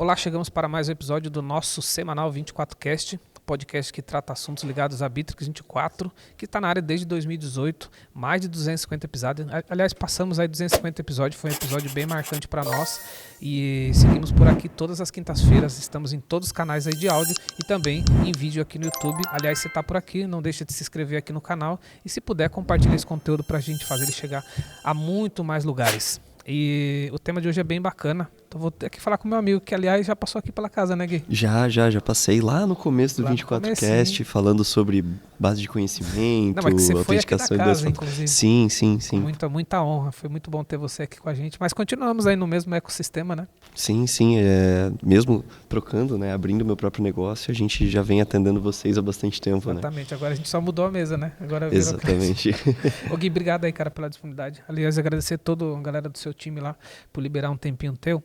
Olá, chegamos para mais um episódio do nosso semanal 24Cast, podcast que trata assuntos ligados à Bitrix 24, que está na área desde 2018, mais de 250 episódios. Aliás, passamos aí 250 episódios, foi um episódio bem marcante para nós e seguimos por aqui todas as quintas-feiras. Estamos em todos os canais aí de áudio e também em vídeo aqui no YouTube. Aliás, você está por aqui, não deixa de se inscrever aqui no canal e se puder, compartilhar esse conteúdo para a gente fazer ele chegar a muito mais lugares. E o tema de hoje é bem bacana. Então vou ter que falar com meu amigo, que aliás já passou aqui pela casa, né, Gui? Já passei lá no começo do 24Cast, falando sobre base de conhecimento, não, mas que você autenticação foi aqui da casa, inclusive. Sim. Muita honra, foi muito bom ter você aqui com a gente. Mas continuamos aí no mesmo ecossistema, né? Sim, mesmo trocando, né, abrindo meu próprio negócio, a gente já vem atendendo vocês há bastante tempo, Exatamente, né? Agora a gente só mudou a mesa, né? Agora exatamente. Ô Gui, obrigado aí, cara, pela disponibilidade. Aliás, agradecer toda a galera do seu time lá por liberar um tempinho teu.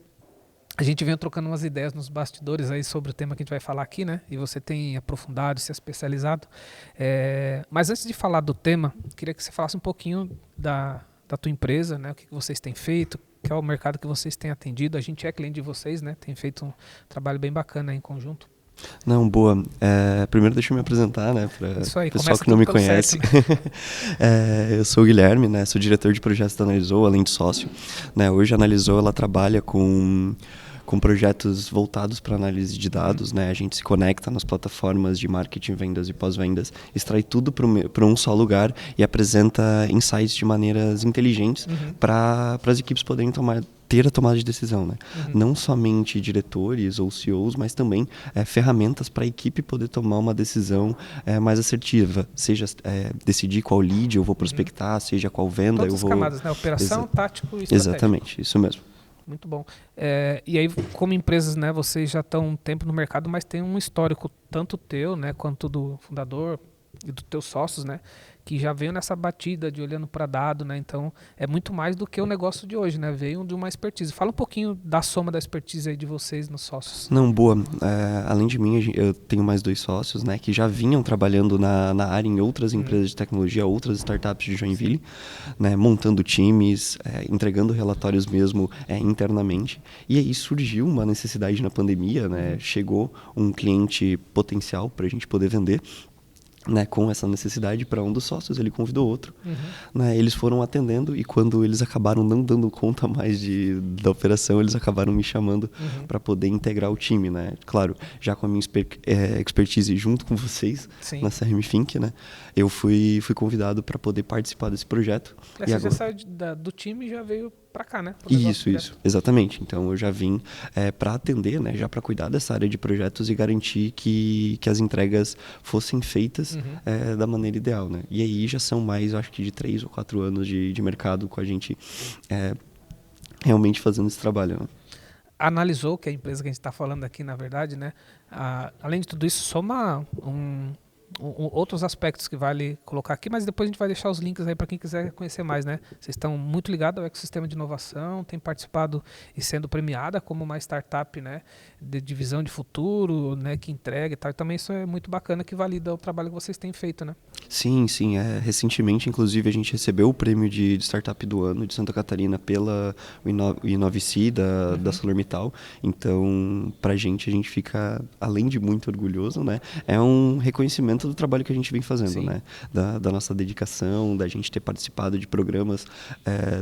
A gente vem trocando umas ideias nos bastidores aí sobre o tema que a gente vai falar aqui, né? E você tem aprofundado, se especializado. Mas antes de falar do tema, queria que você falasse um pouquinho da tua empresa, né? O que vocês têm feito, qual é o mercado que vocês têm atendido. A gente é cliente de vocês, né? Tem feito um trabalho bem bacana aí em conjunto. Não, boa. Primeiro deixa eu me apresentar, né, para o pessoal que não me conhece. Eu sou o Guilherme, né, sou diretor de projetos da Analisou, além de sócio. Né, hoje a Analisou ela trabalha com projetos voltados para análise de dados, né? A gente se conecta nas plataformas de marketing, vendas e pós-vendas, extrai tudo para um só lugar e apresenta insights de maneiras inteligentes para as equipes poderem ter a tomada de decisão, né? Não somente diretores ou CEOs, mas também ferramentas para a equipe poder tomar uma decisão mais assertiva, seja decidir qual lead eu vou prospectar, seja qual venda Todas eu vou... Todas as camadas, né? Operação, tático e estratégico. Exatamente, isso mesmo. Muito bom. E aí, como empresas, né, vocês já estão um tempo no mercado, mas tem um histórico tanto teu, né, quanto do fundador e dos teus sócios, né, que já veio nessa batida de olhando para dado, né, então é muito mais do que o negócio de hoje, né, veio de uma expertise. Fala um pouquinho da soma da expertise aí de vocês nos sócios. Não, boa. Além de mim, eu tenho mais 2 sócios, né, que já vinham trabalhando na área em outras empresas de tecnologia, outras startups de Joinville, né, montando times, entregando relatórios mesmo internamente. E aí surgiu uma necessidade na pandemia, né, chegou um cliente potencial para a gente poder vender. Né, com essa necessidade para um dos sócios, ele convidou outro, né, eles foram atendendo e quando eles acabaram não dando conta mais da operação, eles acabaram me chamando para poder integrar o time, né, claro, já com a minha expertise junto com vocês. Sim. Na CRM Think, né, eu fui convidado para poder participar desse projeto. Você já saiu do time e já veio para cá, né? Isso, exatamente. Então eu já vim para atender, né, já para cuidar dessa área de projetos e garantir que as entregas fossem feitas da maneira ideal, né? E aí já são mais, eu acho que de 3 ou 4 anos de mercado com a gente realmente fazendo esse trabalho, né? Analisou, que é a empresa que a gente está falando aqui, na verdade, né? Além de tudo isso, soma outros aspectos que vale colocar aqui, mas depois a gente vai deixar os links aí para quem quiser conhecer mais, né? Vocês estão muito ligados ao ecossistema de inovação, têm participado e sendo premiada como uma startup, né, de visão de futuro, né, que entrega e tal. E também isso é muito bacana, que valida o trabalho que vocês têm feito, né? Sim. Recentemente, inclusive, a gente recebeu o prêmio de Startup do Ano de Santa Catarina pela Inovici da ArcelorMittal. Então, pra gente, a gente fica, além de muito orgulhoso, né? É um reconhecimento do trabalho que a gente vem fazendo, né? Da nossa dedicação, da gente ter participado de programas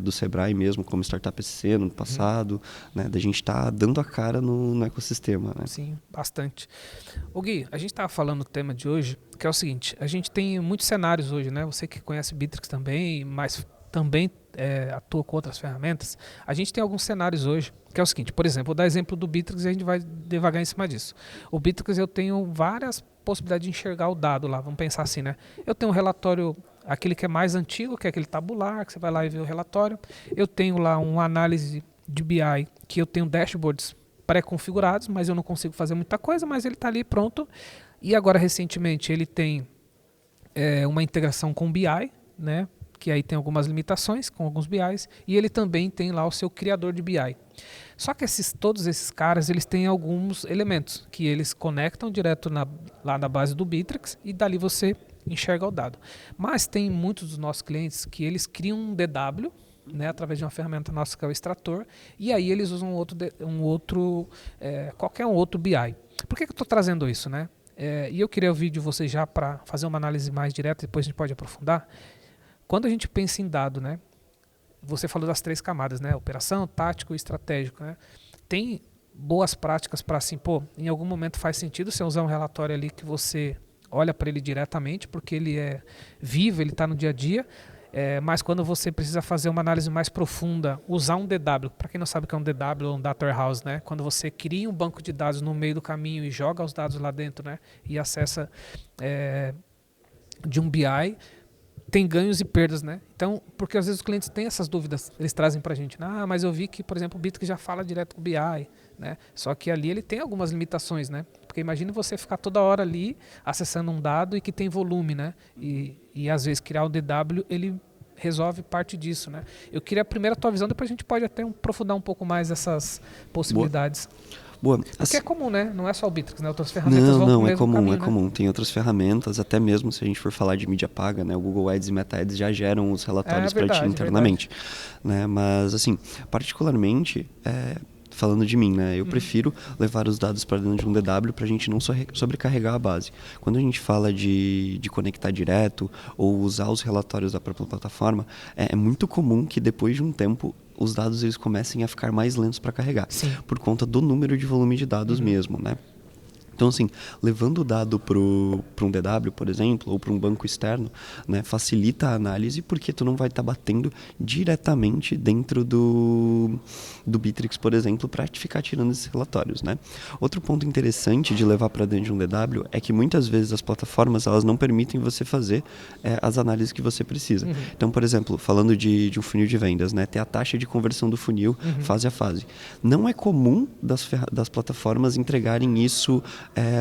do Sebrae mesmo, como Startup SC no ano passado, né? Da gente estar dando a cara no ecossistema, né? Sim, bastante. Ô Gui, a gente estava falando do tema de hoje, que é o seguinte, a gente tem muitos cenários hoje, né? Você que conhece Bitrix também, mas também atua com outras ferramentas. A gente tem alguns cenários hoje, que é o seguinte, por exemplo, vou dar exemplo do Bitrix e a gente vai devagar em cima disso. O Bitrix, eu tenho várias possibilidades de enxergar o dado lá, vamos pensar assim, né? Eu tenho um relatório, aquele que é mais antigo, que é aquele tabular, que você vai lá e vê o relatório. Eu tenho lá uma análise de BI, que eu tenho dashboards pré-configurados, mas eu não consigo fazer muita coisa, mas ele está ali pronto. E agora, recentemente, ele tem uma integração com o BI, né? Que aí tem algumas limitações com alguns BIs, e ele também tem lá o seu criador de BI. Só que todos esses caras, eles têm alguns elementos que eles conectam direto lá na base do Bitrix e dali você enxerga o dado. Mas tem muitos dos nossos clientes que eles criam um DW, né, através de uma ferramenta nossa que é o extrator, e aí eles usam qualquer um outro BI. Por que eu estou trazendo isso, né? E eu queria ouvir de vocês já para fazer uma análise mais direta, depois a gente pode aprofundar. Quando a gente pensa em dado, né, você falou das 3 camadas, né, operação, tático e estratégico, né? Tem boas práticas para assim, em algum momento faz sentido você usar um relatório ali que você olha para ele diretamente, porque ele é vivo, ele está no dia a dia. Mas quando você precisa fazer uma análise mais profunda, usar um DW, para quem não sabe o que é um DW ou um Data Warehouse, né? Quando você cria um banco de dados no meio do caminho e joga os dados lá dentro, né? E acessa de um BI, tem ganhos e perdas, né? Então, porque às vezes os clientes têm essas dúvidas, eles trazem para a gente, mas eu vi que, por exemplo, o Bitrix já fala direto com o BI, né? Só que ali ele tem algumas limitações, né? Porque imagina você ficar toda hora ali acessando um dado e que tem volume, né? E às vezes criar o DW, ele resolve parte disso, né? Eu queria primeiro a tua visão, depois a gente pode até aprofundar um pouco mais essas possibilidades. Boa. Porque é comum, né? Não é só o Bitrix, né? Outras ferramentas vão Não, pro é mesmo comum, caminho, é né? comum. Tem outras ferramentas, até mesmo se a gente for falar de mídia paga, né? O Google Ads e Meta Ads já geram os relatórios para ti internamente, né? Mas, assim, particularmente, falando de mim, né? Eu prefiro levar os dados para dentro de um DW para a gente não sobrecarregar a base. Quando a gente fala de conectar direto ou usar os relatórios da própria plataforma, é muito comum que depois de um tempo os dados eles comecem a ficar mais lentos para carregar. Sim. Por conta do número de volume de dados mesmo, né? Então, assim, levando o dado para um DW, por exemplo, ou para um banco externo, né, facilita a análise porque tu não vai estar batendo diretamente dentro do Bitrix, por exemplo, para ficar tirando esses relatórios, né? Outro ponto interessante de levar para dentro de um DW é que muitas vezes as plataformas elas não permitem você fazer as análises que você precisa. Então, por exemplo, falando de um funil de vendas, né, ter a taxa de conversão do funil fase a fase. Não é comum das plataformas entregarem isso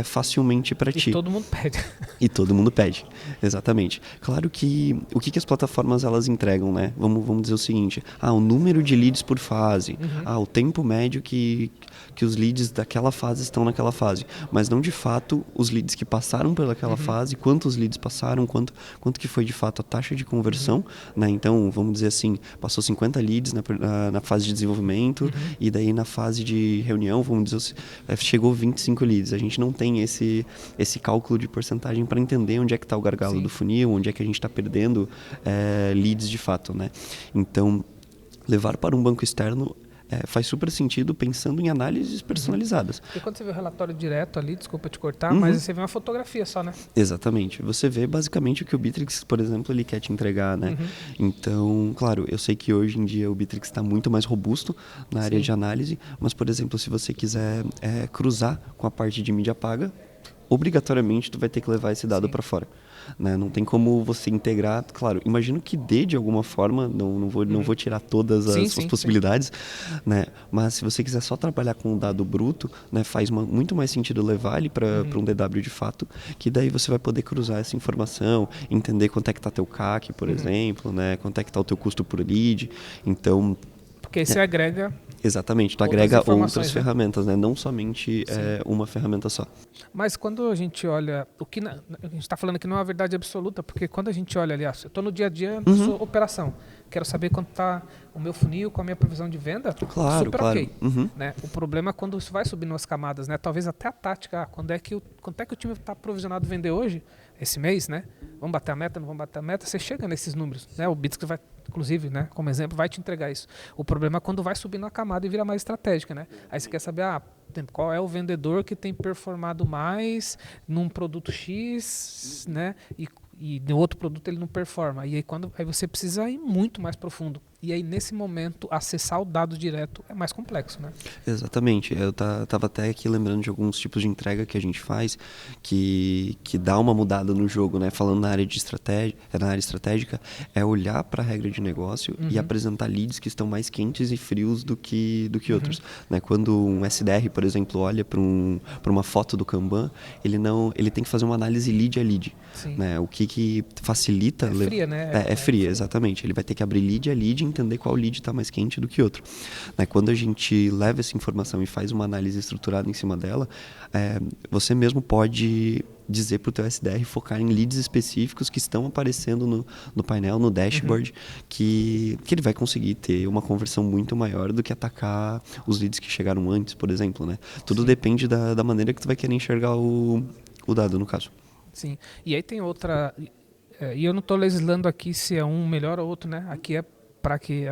facilmente para ti. E todo mundo pede. E todo mundo pede, exatamente. Claro que o que as plataformas elas entregam, né? Vamos dizer o seguinte, o número de leads por fase, o tempo médio que os leads daquela fase estão naquela fase, mas não de fato os leads que passaram pelaquela fase, quantos leads passaram, quanto que foi de fato a taxa de conversão, né? Então, vamos dizer assim, passou 50 leads na fase de desenvolvimento e daí na fase de reunião, vamos dizer, chegou 25 leads. A gente não tem esse cálculo de porcentagem para entender onde é que está o gargalo do funil, onde é que a gente está perdendo leads de fato, né? Então, levar para um banco externo faz super sentido pensando em análises personalizadas. E quando você vê o relatório direto ali, desculpa te cortar, mas você vê uma fotografia só, né? Exatamente. Você vê basicamente o que o Bitrix, por exemplo, ele quer te entregar, né? Então, claro, eu sei que hoje em dia o Bitrix está muito mais robusto na área de análise, mas, por exemplo, se você quiser cruzar com a parte de mídia paga, obrigatoriamente tu vai ter que levar esse dado para fora. Né? Não tem como você integrar, claro, imagino que dê de alguma forma, não vou tirar todas as possibilidades, né? Mas se você quiser só trabalhar com o dado bruto, né, faz muito mais sentido levar ele para um DW de fato, que daí você vai poder cruzar essa informação, entender quanto é que está teu CAC, por exemplo, né? Quanto é que está o teu custo por lead, então... Porque aí você agrega... Exatamente, tu agrega outras ferramentas, né? Não somente uma ferramenta só. Mas quando a gente olha, a gente está falando que não é uma verdade absoluta, porque quando a gente olha ali, eu estou no dia a dia da sua operação, quero saber quanto está o meu funil com a minha previsão de venda, claro. ok. Né? O problema é quando isso vai subindo as camadas, né? Talvez até a tática, quanto é que o time está provisionado a vender hoje, esse mês, né? Vamos bater a meta, não vamos bater a meta, você chega nesses números, né? O Bitrix vai, inclusive, né, como exemplo, vai te entregar isso. O problema é quando vai subindo a camada e vira mais estratégica, né? Aí você quer saber, qual é o vendedor que tem performado mais num produto X, né? E no outro produto ele não performa. E aí você precisa ir muito mais profundo. E aí, nesse momento, acessar o dado direto é mais complexo, né? Exatamente. Eu estava até aqui lembrando de alguns tipos de entrega que a gente faz que dá uma mudada no jogo, né? Falando na área de na área estratégica, é olhar para a regra de negócio e apresentar leads que estão mais quentes e frios do que outros. Né? Quando um SDR, por exemplo, olha para uma foto do Kanban, ele tem que fazer uma análise lead a lead. Né? O que facilita... É fria, né? É fria, exatamente. Ele vai ter que abrir lead a lead, entender qual lead está mais quente do que outro. Né? Quando a gente leva essa informação e faz uma análise estruturada em cima dela, você mesmo pode dizer para o teu SDR focar em leads específicos que estão aparecendo no painel, no dashboard, que ele vai conseguir ter uma conversão muito maior do que atacar os leads que chegaram antes, por exemplo, né? Tudo depende da maneira que tu vai querer enxergar o dado, no caso. Sim. E aí tem outra... E eu não estou legislando aqui se é um melhor ou outro, né? Aqui é para que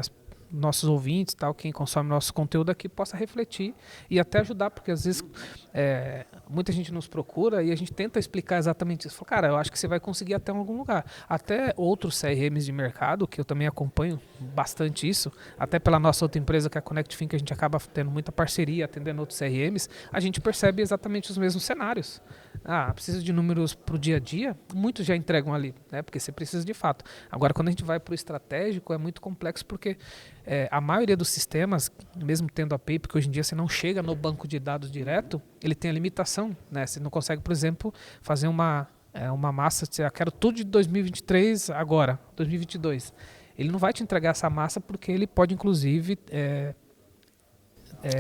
nossos ouvintes, tal, quem consome nosso conteúdo aqui possa refletir e até ajudar, porque às vezes muita gente nos procura e a gente tenta explicar exatamente isso. Fala, cara, eu acho que você vai conseguir até em algum lugar. Até outros CRMs de mercado, que eu também acompanho bastante isso, até pela nossa outra empresa, que é a ConnectFin, que a gente acaba tendo muita parceria, atendendo outros CRMs, a gente percebe exatamente os mesmos cenários. Precisa de números para o dia a dia, muitos já entregam ali, né? Porque você precisa de fato. Agora, quando a gente vai para o estratégico, é muito complexo, porque a maioria dos sistemas, mesmo tendo a API, porque hoje em dia você não chega no banco de dados direto, ele tem a limitação, né? Você não consegue, por exemplo, fazer uma massa, eu quero tudo de 2023 agora, 2022. Ele não vai te entregar essa massa, porque ele pode, inclusive...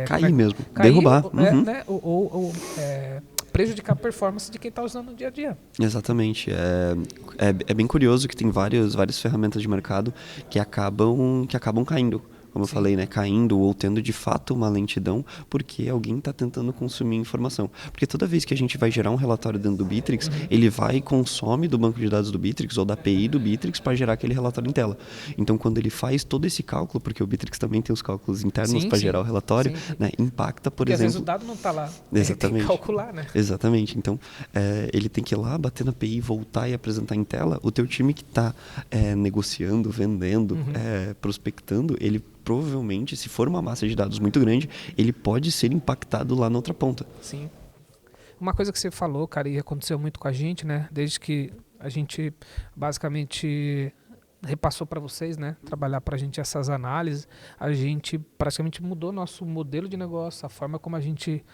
cair mesmo, cair, derrubar. Né? Prejudicar a performance de quem está usando no dia a dia. Exatamente. É bem curioso que tem várias ferramentas de mercado que acabam caindo. Como eu falei, né, caindo ou tendo de fato uma lentidão porque alguém está tentando consumir informação. Porque toda vez que a gente vai gerar um relatório dentro do Bittrex, ele vai e consome do banco de dados do Bittrex ou da API do Bittrex para gerar aquele relatório em tela. Então, quando ele faz todo esse cálculo, porque o Bittrex também tem os cálculos internos para gerar o relatório, né, impacta, por porque exemplo... às vezes o dado não está lá, Exatamente. ele tem que calcular, né? Exatamente. Então, ele tem que ir lá, bater na API, voltar e apresentar em tela. O teu time que está negociando, vendendo, prospectando, ele provavelmente, se for uma massa de dados muito grande, ele pode ser impactado lá na outra ponta. Sim. Uma coisa que você falou, cara, e aconteceu muito com a gente, né? Desde que a gente basicamente repassou para vocês, né? Trabalhar para a gente essas análises, a gente praticamente mudou nosso modelo de negócio, a forma como a gente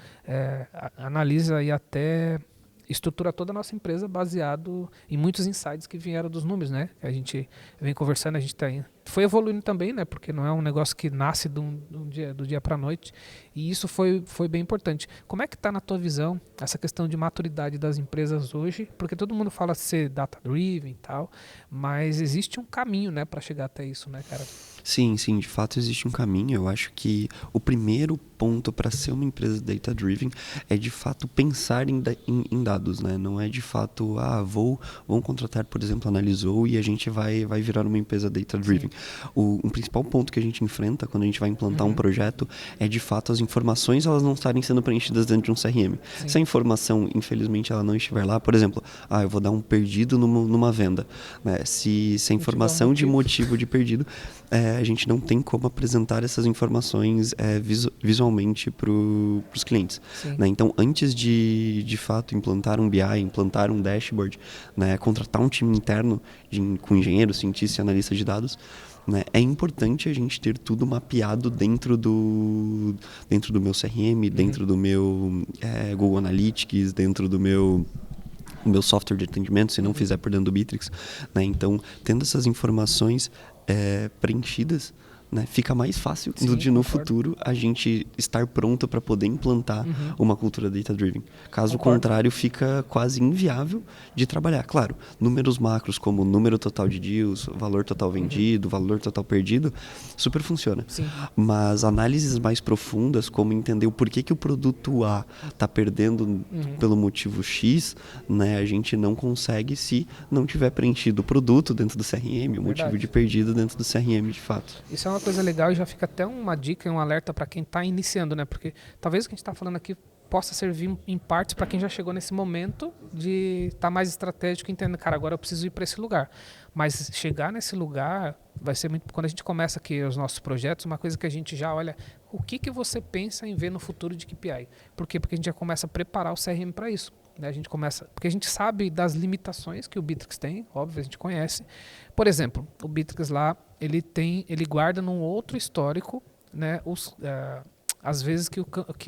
analisa e até estrutura toda a nossa empresa baseado em muitos insights que vieram dos números, né? A gente vem conversando, a gente foi evoluindo também, né? Porque não é um negócio que nasce do dia para a noite. E isso foi bem importante. Como é que está na tua visão essa questão de maturidade das empresas hoje? Porque todo mundo fala ser data-driven e tal, mas existe um caminho, né, para chegar até isso, né, cara? Sim, de fato existe um caminho. Eu acho que o primeiro ponto para ser uma empresa data-driven é de fato pensar em dados, né? Não é de fato, vamos contratar, por exemplo, Analisou e a gente vai virar uma empresa data-driven. O principal ponto que a gente enfrenta quando a gente vai implantar um projeto é de fato as informações elas não estarem sendo preenchidas dentro de um CRM. Sim. Se a informação, infelizmente, ela não estiver lá, por exemplo, eu vou dar um perdido numa venda, né? Se a informação de motivo de perdido, a gente não tem como apresentar essas informações visualmente para os clientes. Né? Então, antes de fato implantar um BI, implantar um dashboard, né? Contratar um time interno com engenheiros, cientistas e analistas de dados, né? É importante a gente ter tudo mapeado dentro do meu CRM, dentro do meu Google Analytics, dentro do meu software de atendimento, se não fizer por dentro do Bittrex. Né? Então, tendo essas informações preenchidas, né, fica mais fácil no futuro a gente estar pronto para poder implantar uma cultura data-driven. Caso contrário, fica quase inviável de trabalhar. Claro, números macros como número total de deals, valor total vendido, valor total perdido, super funciona. Sim. Mas análises mais profundas, como entender o porquê que o produto A está perdendo pelo motivo X, né, a gente não consegue se não tiver preenchido o produto dentro do CRM, o motivo de perdido dentro do CRM de fato. Isso é uma coisa legal e já fica até uma dica e um alerta para quem está iniciando, né? Porque talvez o que a gente está falando aqui possa servir em partes para quem já chegou nesse momento de estar mais estratégico e entendendo, cara, agora eu preciso ir para esse lugar. Mas chegar nesse lugar vai ser muito... Quando a gente começa aqui os nossos projetos, uma coisa que a gente já olha, o que você pensa em ver no futuro de KPI? Por quê? Porque a gente já começa a preparar o CRM para isso. Né? A gente começa, porque a gente sabe das limitações que o Bittrex tem, óbvio, a gente conhece. Por exemplo, o Bittrex lá, ele guarda num outro histórico, né, às vezes que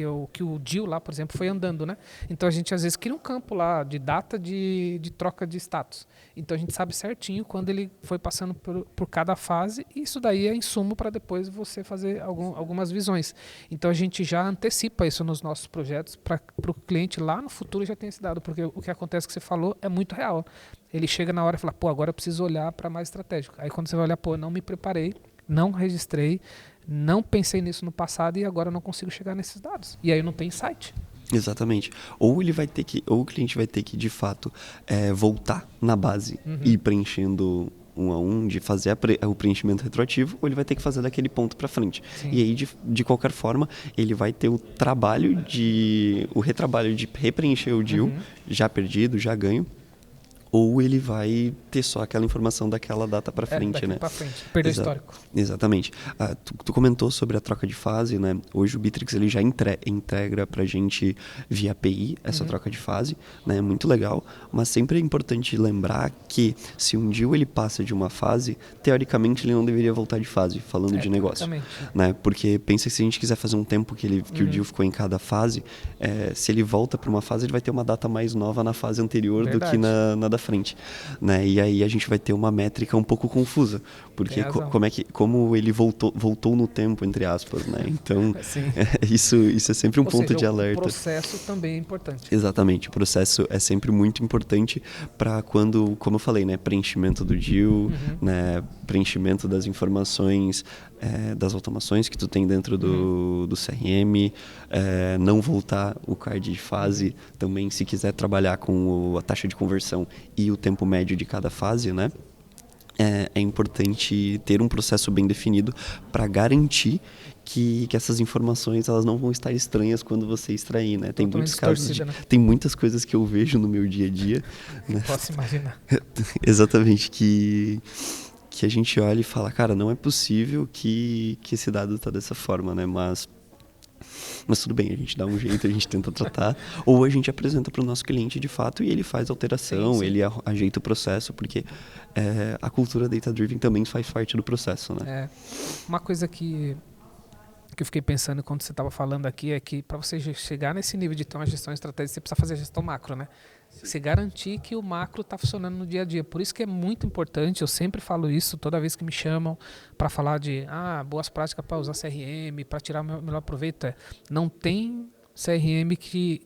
o DIL lá, por exemplo, foi andando, né? Então a gente às vezes cria um campo lá de data de troca de status. Então a gente sabe certinho quando ele foi passando por cada fase, e isso daí é insumo para depois você fazer algumas visões. Então a gente já antecipa isso nos nossos projetos para o cliente lá no futuro já ter esse dado, porque o que acontece que você falou é muito real. Ele chega na hora e fala, pô, agora eu preciso olhar para mais estratégico. Aí quando você vai olhar, pô, eu não me preparei, não registrei, não pensei nisso no passado e agora eu não consigo chegar nesses dados. E aí não tem insight. Exatamente. Ou o cliente vai ter que, de fato, voltar na base e ir preenchendo um a um, de fazer o preenchimento retroativo, ou ele vai ter que fazer daquele ponto para frente. Sim. E aí, de qualquer forma, ele vai ter o retrabalho de repreencher o DIL, já perdido, já ganho, ou ele vai ter só aquela informação daquela data para frente, né? Para frente, perder o histórico. Exatamente. Tu comentou sobre a troca de fase, né? Hoje o Bittrex ele já integra para a gente via API essa troca de fase, né? Muito legal, mas sempre é importante lembrar que se um DIL ele passa de uma fase, teoricamente ele não deveria voltar de fase, falando de negócio, né? Porque pensa que se a gente quiser fazer um tempo que o DIL ficou em cada fase, se ele volta para uma fase, ele vai ter uma data mais nova na fase anterior do que na da frente, né? E aí a gente vai ter uma métrica um pouco confusa, porque como ele voltou no tempo, entre aspas, né? Então isso é sempre um ponto de alerta. O processo também é importante. Exatamente, o processo é sempre muito importante para quando, como eu falei, né, preenchimento do DIL, né, preenchimento das informações, das automações que tu tem dentro do CRM, não voltar o card de fase também, se quiser trabalhar com a taxa de conversão e o tempo médio de cada fase, né? É importante ter um processo bem definido para garantir que essas informações elas não vão estar estranhas quando você extrair, né? Tem muitos casos, tem muitas coisas que eu vejo no meu dia a dia, né? Posso imaginar. Exatamente, que a gente olha e fala, cara, não é possível que esse dado está dessa forma, né? Mas tudo bem, a gente dá um jeito, a gente tenta tratar, ou a gente apresenta para o nosso cliente de fato e ele faz alteração, ele ajeita o processo, porque a cultura data-driven também faz parte do processo, né? Uma coisa que eu fiquei pensando quando você estava falando aqui é que para você chegar nesse nível de ter uma gestão estratégica, você precisa fazer a gestão macro, né? Você garantir que o macro está funcionando no dia a dia. Por isso que é muito importante, eu sempre falo isso toda vez que me chamam para falar de boas práticas para usar CRM, para tirar o melhor proveito. Não tem CRM que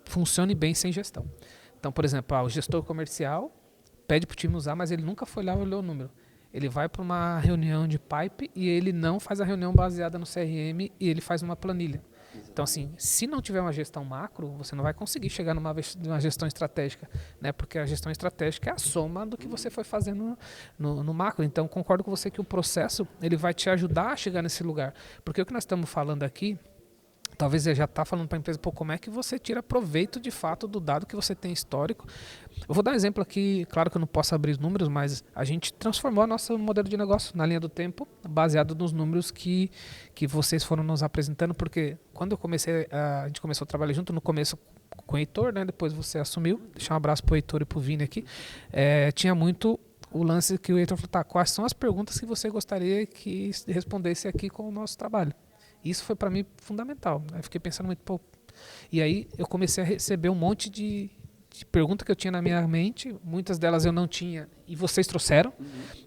funcione bem sem gestão. Então, por exemplo, o gestor comercial pede para o time usar, mas ele nunca foi lá e olhou o número. Ele vai para uma reunião de pipe e ele não faz a reunião baseada no CRM e ele faz uma planilha. Então, assim, se não tiver uma gestão macro, você não vai conseguir chegar numa gestão estratégica, né? Porque a gestão estratégica é a soma do que você foi fazendo no macro. Então, concordo com você que o processo ele vai te ajudar a chegar nesse lugar. Porque o que nós estamos falando aqui, talvez você já está falando para a empresa, como é que você tira proveito de fato do dado que você tem histórico. Eu vou dar um exemplo aqui, claro que eu não posso abrir os números, mas a gente transformou nosso modelo de negócio na linha do tempo, baseado nos números que vocês foram nos apresentando, porque quando a gente começou a trabalhar junto, no começo com o Heitor, né, depois você assumiu, deixar um abraço para o Heitor e para o Vini aqui, tinha muito o lance que o Heitor falou, quais são as perguntas que você gostaria que respondesse aqui com o nosso trabalho? Isso foi para mim fundamental. Eu fiquei pensando muito, e aí eu comecei a receber um monte de perguntas que eu tinha na minha mente, muitas delas eu não tinha e vocês trouxeram,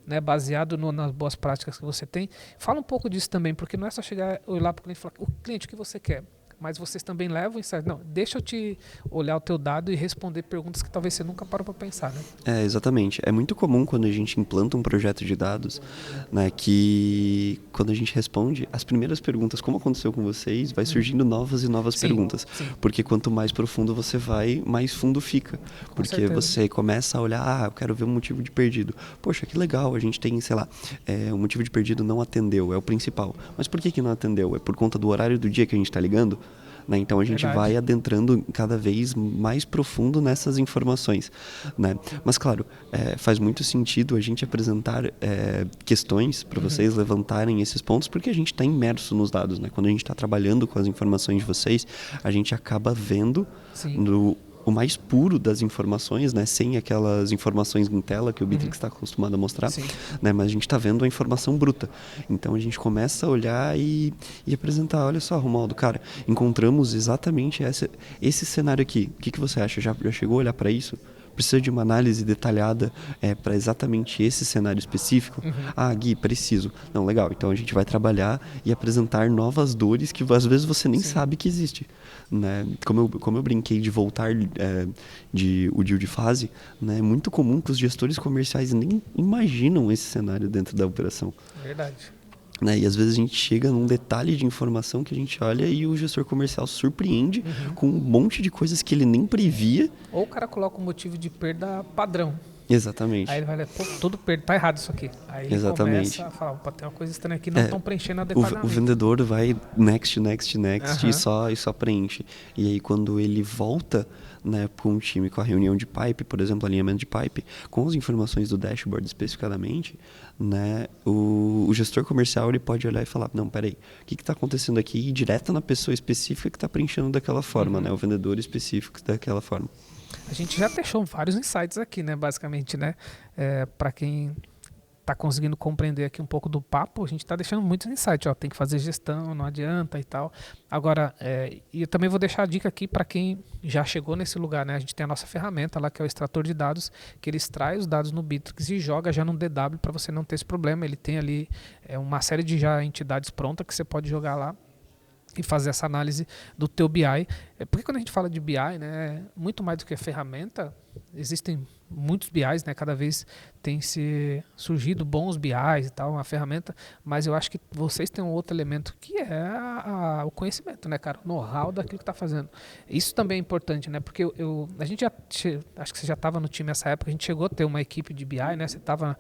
né, baseado nas boas práticas que você tem. Fala um pouco disso também, porque não é só chegar, olhar para o cliente e falar, o cliente, o que você quer? Mas vocês também levam insight. Não, deixa eu te olhar o teu dado e responder perguntas que talvez você nunca parou para pensar, né? Exatamente. É muito comum quando a gente implanta um projeto de dados, né, que quando a gente responde, as primeiras perguntas, como aconteceu com vocês, vai surgindo novas e novas perguntas. Sim. Porque quanto mais profundo você vai, mais fundo fica. Porque você começa a olhar, eu quero ver um motivo de perdido. Poxa, que legal, a gente tem, sei lá, o motivo de perdido não atendeu, é o principal. Mas por que não atendeu? É por conta do horário do dia que a gente está ligando? Né? Então a gente vai adentrando cada vez mais profundo nessas informações, né? Mas claro, faz muito sentido a gente apresentar questões para vocês levantarem esses pontos, porque a gente está imerso nos dados, né? Quando a gente está trabalhando com as informações de vocês, a gente acaba vendo o mais puro das informações, né? Sem aquelas informações em tela que o Bittrex está acostumado a mostrar, Sim. né? Mas a gente está vendo a informação bruta. Então a gente começa a olhar e apresentar, olha só, Romualdo, cara, encontramos exatamente esse cenário aqui. O que você acha? Já chegou a olhar para isso? Precisa de uma análise detalhada para exatamente esse cenário específico? Ah, Gui, preciso. Não, legal. Então a gente vai trabalhar e apresentar novas dores que às vezes você nem sabe que existe. Né? Como eu brinquei de voltar o deal de fase, né? É muito comum que os gestores comerciais nem imaginam esse cenário dentro da operação. Verdade. Né? E às vezes a gente chega num detalhe de informação que a gente olha e o gestor comercial surpreende com um monte de coisas que ele nem previa. Ou o cara coloca um motivo de perda padrão. Exatamente. Aí ele vai ler, pô, todo perda, tá errado isso aqui. Aí ele começa a falar, opa, tem uma coisa estranha aqui, não estão preenchendo adequadamente. O vendedor vai next e só preenche. E aí quando ele volta, né, para um time com a reunião de pipe, por exemplo, alinhamento de pipe, com as informações do dashboard especificadamente, né, o gestor comercial ele pode olhar e falar, não, peraí, o que está acontecendo aqui? E ir direto na pessoa específica que está preenchendo daquela forma, né, o vendedor específico daquela forma. A gente já deixou vários insights aqui, né, basicamente, né, para quem está conseguindo compreender aqui um pouco do papo, a gente está deixando muitos insights, ó, tem que fazer gestão, não adianta e tal. Agora, e eu também vou deixar a dica aqui para quem já chegou nesse lugar, né, a gente tem a nossa ferramenta lá, que é o extrator de dados, que ele extrai os dados no Bittrex e joga já num DW para você não ter esse problema. Ele tem ali uma série de já entidades prontas que você pode jogar lá e fazer essa análise do teu BI. Porque quando a gente fala de BI, né, muito mais do que ferramenta, existem muitos BIs, né, cada vez tem surgido bons BIs e tal, uma ferramenta, mas eu acho que vocês têm um outro elemento que é o conhecimento, né, cara, o know-how daquilo que está fazendo. Isso também é importante, né, porque a gente acho que você já estava no time nessa época, a gente chegou a ter uma equipe de BI, né, você estava,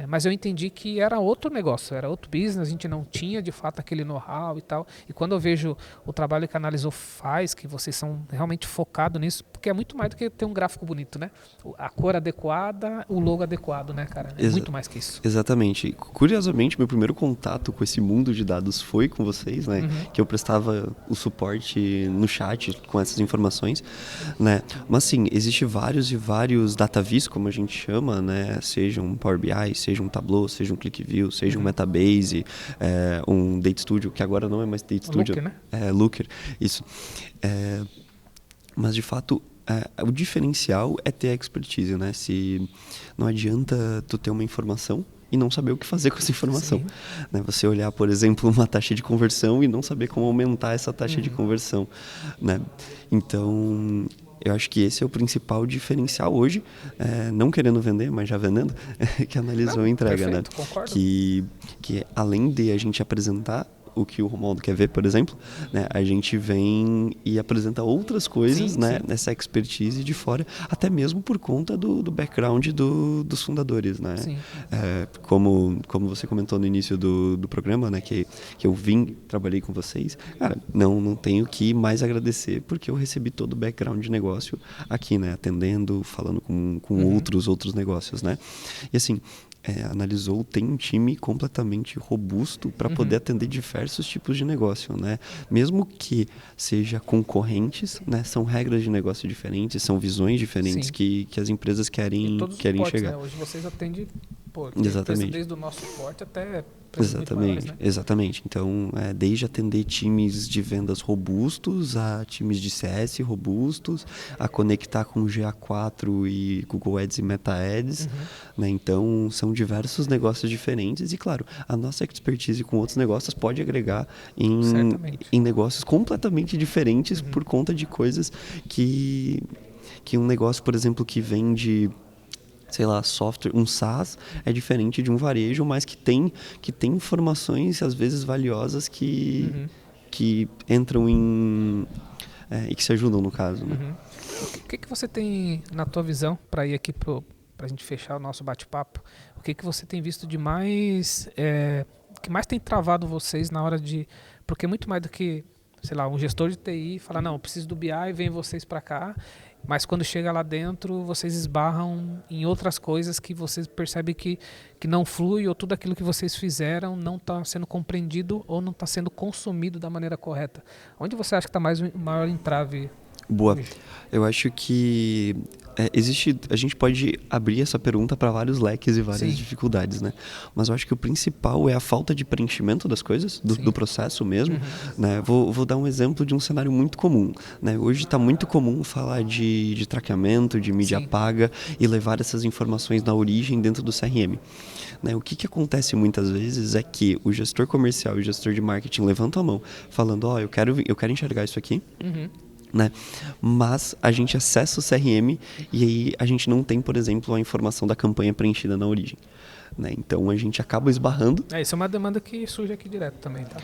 mas eu entendi que era outro negócio, era outro business, a gente não tinha de fato aquele know-how e tal, e quando eu vejo o trabalho que a Analisou faz, que vocês são realmente focados nisso, porque é muito mais do que ter um gráfico bonito, né, a cor adequada, o logo adequado, né, cara? É muito mais que isso. Exatamente. Curiosamente, meu primeiro contato com esse mundo de dados foi com vocês, né? Que eu prestava o suporte no chat com essas informações, né? Mas sim, existe vários e vários dataviz, como a gente chama, né? Seja um Power BI, seja um Tableau, seja um ClickView, seja um Metabase, um Data Studio, que agora não é mais Data Studio. Looker, né? Looker, isso. Mas de fato, o diferencial é ter a expertise, né? Se não adianta tu ter uma informação e não saber o que fazer com essa informação. Né? Você olhar, por exemplo, uma taxa de conversão e não saber como aumentar essa taxa de conversão. Né? Então, eu acho que esse é o principal diferencial hoje, não querendo vender, mas já vendendo, que a Analisou entrega. Perfeito, né? Concordo. Que além de a gente apresentar o que o Romualdo quer ver, por exemplo, né, a gente vem e apresenta outras coisas, né, nessa expertise de fora, até mesmo por conta do background dos fundadores, né? Como você comentou no início do programa, né, que eu trabalhei com vocês, cara, não tenho que mais agradecer, porque eu recebi todo o background de negócio aqui, né, atendendo, falando com outros negócios, né? E assim, Analisou tem um time completamente robusto para poder atender diversos tipos de negócio, né? Mesmo que seja concorrentes, né? São regras de negócio diferentes, são visões diferentes que as empresas querem chegar. Né? Hoje vocês atendem Exatamente. Desde o nosso suporte até Exatamente, maiores, né? Exatamente. Então, desde atender times de vendas robustos, a times de CS robustos, a conectar com GA4 e Google Ads e Meta Ads, né? Então, são diversos negócios diferentes e, claro, a nossa expertise com outros negócios pode agregar em negócios completamente diferentes por conta de coisas que um negócio, por exemplo, que vende, sei lá, software, um SaaS é diferente de um varejo, mas que tem informações às vezes valiosas que entram e que se ajudam no caso. Né? O que você tem na tua visão para ir aqui para a gente fechar o nosso bate-papo? O que você tem visto de mais que mais tem travado vocês na hora de, porque muito mais do que, sei lá, um gestor de TI fala, não, eu preciso do BI, vem vocês para cá. Mas quando chega lá dentro, vocês esbarram em outras coisas que vocês percebem que não flui, ou tudo aquilo que vocês fizeram não está sendo compreendido ou não está sendo consumido da maneira correta. Onde você acha que está mais o maior entrave Boa. Eu acho que a gente pode abrir essa pergunta para vários leques e várias Sim. dificuldades, né? Mas eu acho que o principal é a falta de preenchimento das coisas, do processo mesmo, né? Vou dar um exemplo de um cenário muito comum, né? Hoje está muito comum falar de traqueamento, de mídia Sim. paga e levar essas informações na origem dentro do CRM. Né? O que acontece muitas vezes é que o gestor comercial e o gestor de marketing levantam a mão, falando, eu quero enxergar isso aqui, né? Mas a gente acessa o CRM e aí a gente não tem, por exemplo, a informação da campanha preenchida na origem. Né? Então a gente acaba esbarrando. Isso é uma demanda que surge aqui direto também, tá?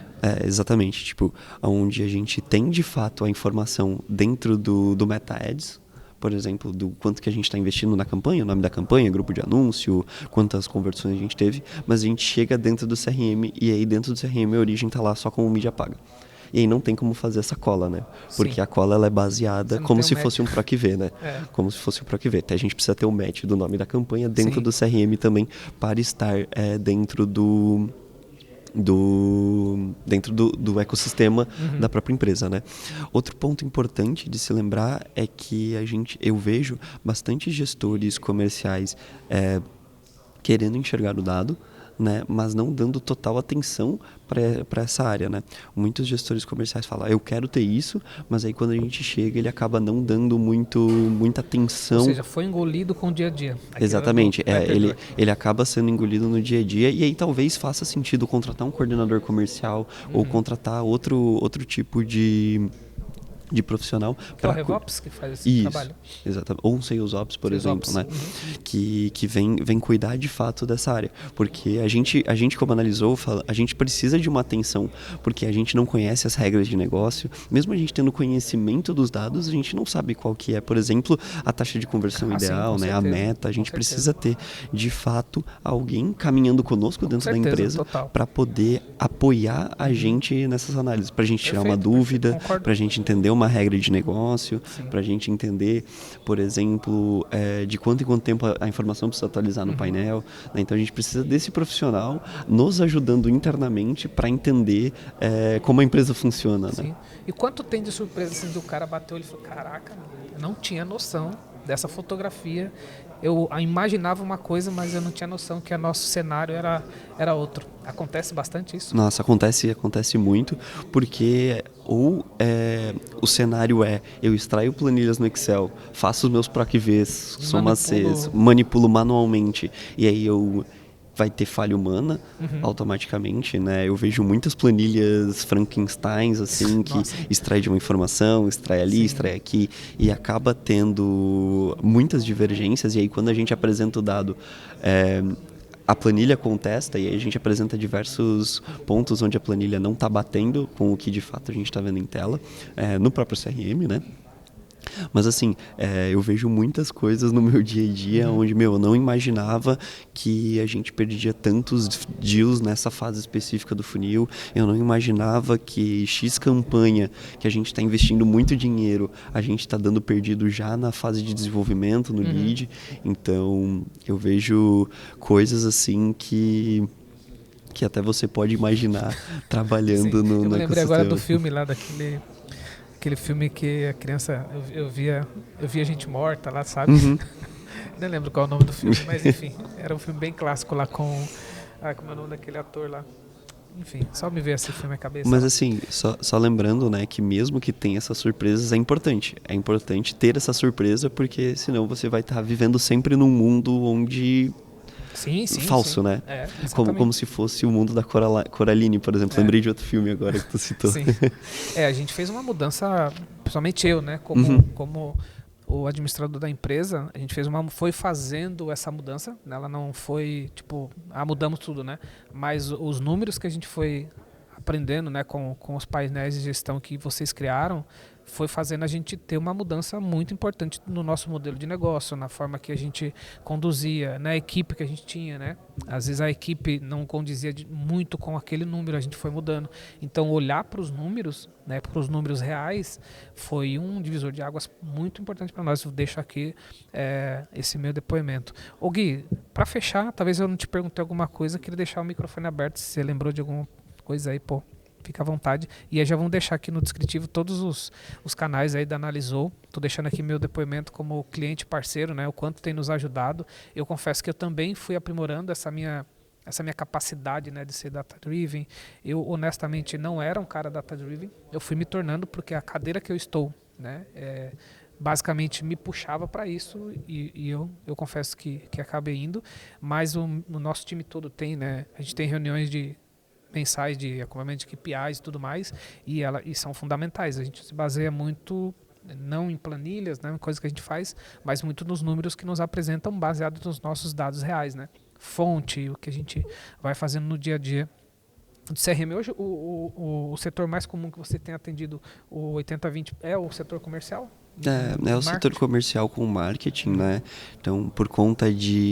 Exatamente, tipo, onde a gente tem de fato a informação dentro do Meta Ads, por exemplo, do quanto que a gente está investindo na campanha, o nome da campanha, grupo de anúncio, quantas conversões a gente teve, mas a gente chega dentro do CRM e aí dentro do CRM a origem está lá só como mídia paga. E aí não tem como fazer essa cola, né? Porque Sim. a cola ela é baseada como se fosse um PROC-V, né? Como se fosse um PROC-V. Até a gente precisa ter o match do nome da campanha dentro do CRM também para estar dentro do ecossistema da própria empresa, né? Outro ponto importante de se lembrar é que eu vejo bastante gestores comerciais querendo enxergar o dado, né, mas não dando total atenção para essa área, né? Muitos gestores comerciais falam, eu quero ter isso, mas aí quando a gente chega ele acaba não dando muita atenção. Ou seja, foi engolido com o dia a dia. Exatamente, ele acaba sendo engolido no dia a dia e aí talvez faça sentido contratar um coordenador comercial ou contratar outro tipo de profissional. Que é o RevOps que faz esse trabalho. Exatamente. Ou um Sales Ops, por exemplo, né? Que vem cuidar de fato dessa área. Porque a gente como analisou, a gente precisa de uma atenção, porque a gente não conhece as regras de negócio. Mesmo a gente tendo conhecimento dos dados, a gente não sabe qual que é, por exemplo, a taxa de conversão ideal, né? A meta. A gente precisa ter, de fato, alguém caminhando conosco dentro da empresa para poder apoiar a gente nessas análises, para a gente tirar uma dúvida, para a gente entender uma regra de negócio, para a gente entender, por exemplo, de quanto em quanto tempo a informação precisa atualizar no painel. Né? Então a gente precisa desse profissional nos ajudando internamente para entender como a empresa funciona. Sim. Né? E quanto tem de surpresa assim, do cara bateu e falou, caraca, eu não tinha noção dessa fotografia. Eu imaginava uma coisa, mas eu não tinha noção que o nosso cenário era outro. Acontece bastante isso? Nossa, acontece muito, porque o cenário eu extraio planilhas no Excel, faço os meus PROC-Vs, SOMA-Cs, manipulo manualmente, e aí vai ter falha humana automaticamente, né? Eu vejo muitas planilhas Frankensteins, assim, que extrai de uma informação, extrai ali, extrai aqui, e acaba tendo muitas divergências, e aí quando a gente apresenta o dado, a planilha contesta, e aí a gente apresenta diversos pontos onde a planilha não está batendo com o que de fato a gente está vendo em tela, no próprio CRM, né? Mas assim, eu vejo muitas coisas no meu dia a dia onde, eu não imaginava que a gente perdia tantos deals nessa fase específica do funil. Eu não imaginava que X campanha, que a gente está investindo muito dinheiro, a gente está dando perdido já na fase de desenvolvimento, no lead. Então, eu vejo coisas assim que até você pode imaginar trabalhando no ecossistema. Eu me lembrei agora do filme lá, aquele filme que a criança, eu via gente morta lá, sabe? Não lembro qual é o nome do filme, mas enfim, era um filme bem clássico lá com... como é o nome daquele ator lá? Enfim, só me veio esse filme na cabeça. Mas assim, só lembrando, né, que mesmo que tenha essas surpresas, é importante. É importante ter essa surpresa, porque senão você vai estar vivendo sempre num mundo onde... falso, né? Como se fosse o mundo da Coraline, por exemplo. Lembrei de outro filme agora que tu citou. Sim. A gente fez uma mudança, principalmente eu, né? Como o administrador da empresa, a gente foi fazendo essa mudança. Ela não foi, tipo, mudamos tudo, né? Mas os números que a gente foi aprendendo, né, com os painéis de gestão que vocês criaram, foi fazendo a gente ter uma mudança muito importante no nosso modelo de negócio, na forma que a gente conduzia, na equipe que a gente tinha, né? Às vezes a equipe não condizia muito com aquele número, a gente foi mudando. Então olhar para os números, né, para os números reais, foi um divisor de águas muito importante para nós. Eu deixo aqui esse meu depoimento. Ô Gui, para fechar, talvez eu não te perguntei alguma coisa, queria deixar o microfone aberto, se você lembrou de alguma coisa aí, fica à vontade. E aí já vamos deixar aqui no descritivo todos os canais aí da Analisou. Estou deixando aqui meu depoimento como cliente parceiro, né? O quanto tem nos ajudado. Eu confesso que eu também fui aprimorando essa minha capacidade, né, de ser data-driven. Eu, honestamente, não era um cara data-driven. Eu fui me tornando porque a cadeira que eu estou, né, basicamente me puxava para isso e eu confesso que acabei indo. Mas o nosso time todo tem, né, a gente tem reuniões mensais de acompanhamento de KPIs e tudo mais, e são fundamentais. A gente se baseia muito não em planilhas, né, coisas que a gente faz, mas muito nos números que nos apresentam baseados nos nossos dados reais, né? Fonte, o que a gente vai fazendo no dia a dia do CRM. Hoje, o setor mais comum que você tem atendido, o 80/20, é o setor comercial? É o setor comercial com marketing, né? Então, por conta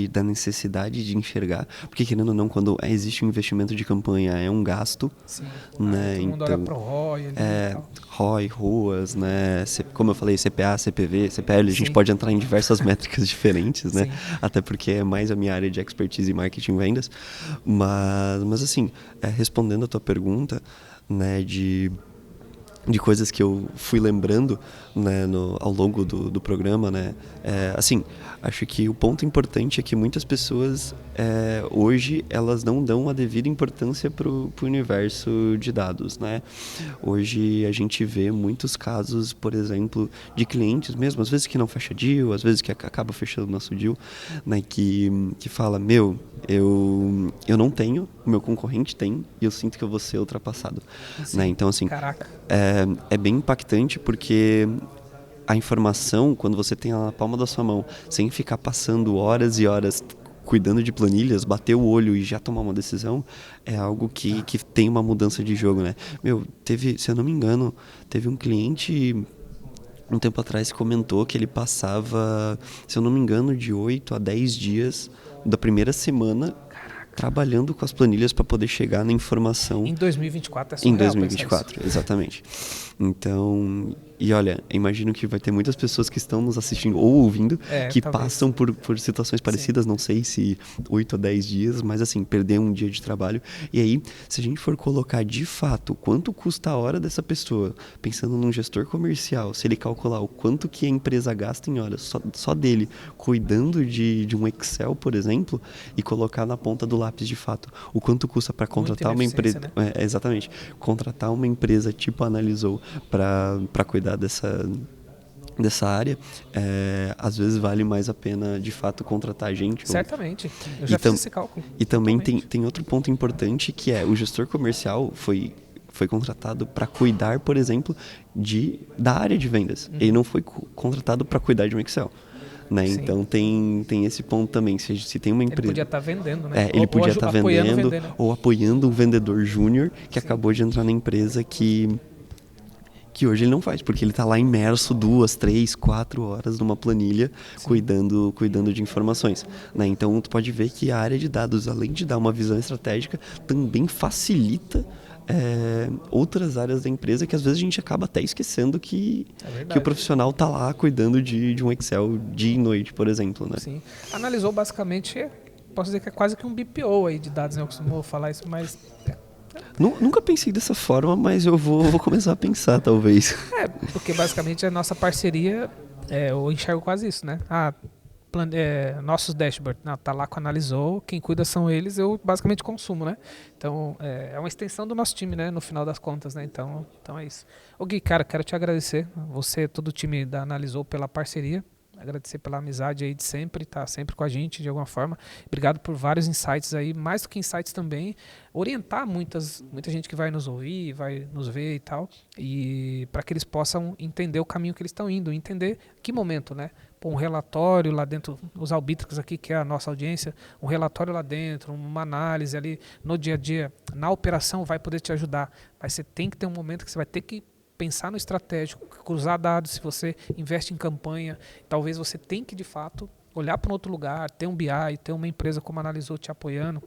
da necessidade de enxergar, porque querendo ou não, quando existe um investimento de campanha, é um gasto, Sim. né? Todo mundo olha pro ROI ali e tal. ROI, ruas, né? Como eu falei, CPA, CPV, CPL, a gente Sim. pode entrar em diversas métricas diferentes, né? Sim. Até porque é mais a minha área de expertise em marketing e vendas. Mas assim, respondendo a tua pergunta, né, de coisas que eu fui lembrando, né, ao longo do programa, né, assim, acho que o ponto importante é que muitas pessoas hoje elas não dão a devida importância pro universo de dados, né. Hoje a gente vê muitos casos, por exemplo, de clientes mesmo, às vezes que não fecha deal, às vezes que acaba fechando nosso deal, né, que fala, eu não tenho, o meu concorrente tem, e eu sinto que eu vou ser ultrapassado. Né? Então, assim, Caraca. é bem impactante porque a informação, quando você tem ela na palma da sua mão, sem ficar passando horas e horas cuidando de planilhas, bater o olho e já tomar uma decisão, é algo que tem uma mudança de jogo, né? Se eu não me engano, teve um cliente um tempo atrás que comentou que ele passava, se eu não me engano, de 8 a 10 dias da primeira semana trabalhando com as planilhas para poder chegar na informação. Em 2024 é surreal. Em 2024, exatamente. Então, e olha, imagino que vai ter muitas pessoas que estão nos assistindo ou ouvindo que talvez. passam por situações parecidas, não sei se 8 a 10 dias, mas assim, perder um dia de trabalho. E aí, se a gente for colocar de fato quanto custa a hora dessa pessoa, pensando num gestor comercial, se ele calcular o quanto que a empresa gasta em horas só dele cuidando de um Excel, por exemplo, e colocar na ponta do lápis de fato o quanto custa para contratar uma empresa, né? Exatamente, contratar uma empresa tipo Analisou para cuidar dessa área, às vezes vale mais a pena de fato contratar gente. Certamente, eu já fiz esse cálculo. E também tem outro ponto importante que é o gestor comercial foi contratado para cuidar, por exemplo, da área de vendas. Ele não foi contratado para cuidar de um Excel. Né? Então tem esse ponto também. Se tem uma empresa. Ele podia estar vendendo, né? Ele podia estar vendendo ou apoiando um vendedor júnior que acabou de entrar na empresa que hoje ele não faz, porque ele está lá imerso 2, 3, 4 horas numa planilha cuidando de informações. Né? Então tu pode ver que a área de dados, além de dar uma visão estratégica, também facilita outras áreas da empresa que às vezes a gente acaba até esquecendo que o profissional está lá cuidando de um Excel dia e noite, por exemplo. Né? Sim. Analisou basicamente, posso dizer que é quase que um BPO aí de dados, né? Eu costumo falar isso, mas... Nunca pensei dessa forma, mas eu vou começar a pensar, talvez. Porque basicamente a nossa parceria, eu enxergo quase isso, né? Nossos dashboards, tá lá com Analisou, quem cuida são eles, eu basicamente consumo, né? Então, é uma extensão do nosso time, né? No final das contas, né? Então é isso. Ô Gui, cara, quero te agradecer, você, todo o time da Analisou pela parceria, agradecer pela amizade aí de sempre, tá sempre com a gente de alguma forma. Obrigado por vários insights aí, mais do que insights também, orientar muita gente que vai nos ouvir, vai nos ver e tal, e para que eles possam entender o caminho que eles estão indo, entender que momento, né? Pô, um relatório lá dentro, usar o Bitrix aqui, que é a nossa audiência, um relatório lá dentro, uma análise ali no dia a dia, na operação vai poder te ajudar, mas você tem que ter um momento que você vai ter que pensar no estratégico, cruzar dados, se você investe em campanha, talvez você tenha que, de fato, olhar para um outro lugar, ter um BI, ter uma empresa como Analisou te apoiando.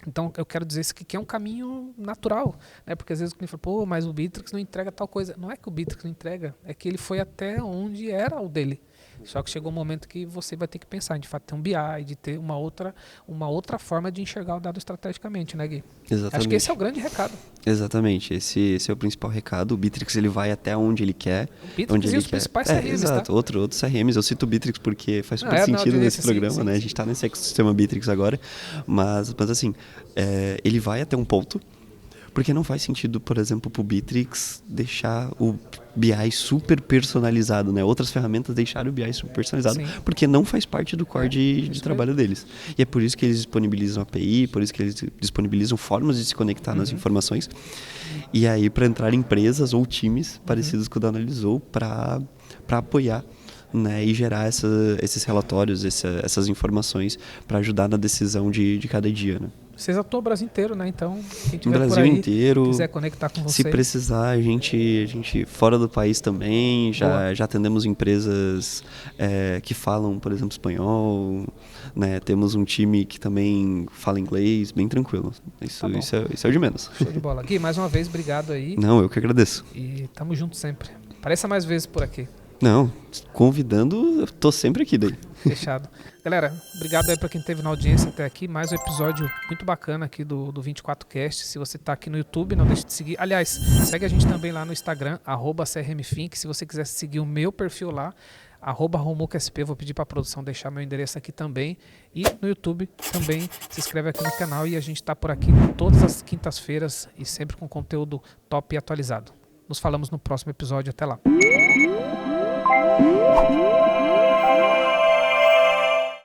Então, eu quero dizer isso que é um caminho natural, né? Porque às vezes o cliente fala, mas o Bitrix não entrega tal coisa. Não é que o Bitrix não entrega, é que ele foi até onde era o dele. Só que chegou um momento que você vai ter que pensar em, de fato, ter um BI, de ter uma outra forma de enxergar o dado estrategicamente, né, Gui? Exatamente. Acho que esse é o grande recado. Exatamente, esse é o principal recado. O Bittrex ele vai até onde ele quer. O Bittrex onde e ele os quer. principais CRMs, exato, tá? outros CRMs. Eu cito o Bittrex porque faz super na sentido audiência, nesse programa, sim, né? sim. A gente está nesse ecossistema Bittrex agora. Mas assim, ele vai até um ponto, porque não faz sentido, por exemplo, para o Bittrex deixar o BI super personalizado, né? Outras ferramentas deixaram o BI super personalizado, Sim. porque não faz parte do core de isso trabalho deles. E é por isso que eles disponibilizam API, por isso que eles disponibilizam formas de se conectar nas informações. E aí, para entrar empresas ou times parecidos com o da Analisou, para apoiar, né, e gerar esses relatórios, essas informações para ajudar na decisão de cada dia, né? Vocês atuam o Brasil inteiro, né? Então, quem No tiver por Brasil aí, inteiro, quiser conectar com se vocês. precisar, a gente fora do país também, já atendemos empresas que falam, por exemplo, espanhol, né? Temos um time que também fala inglês, bem tranquilo. Isso é o de menos. Show de bola. Gui, mais uma vez, obrigado aí. Não, eu que agradeço. E tamo junto sempre. Apareça mais vezes por aqui. Não, convidando, eu tô sempre aqui daí. Fechado. Galera, obrigado aí pra quem esteve na audiência até aqui. Mais um episódio muito bacana aqui do 24Cast. Se você tá aqui no YouTube, não deixe de seguir. Aliás, segue a gente também lá no Instagram, @CRMFink. Se você quiser seguir o meu perfil lá, @RomucSP. Vou pedir pra produção deixar meu endereço aqui também. E no YouTube também se inscreve aqui no canal. E a gente tá por aqui todas as quintas-feiras e sempre com conteúdo top e atualizado. Nos falamos no próximo episódio. Até lá.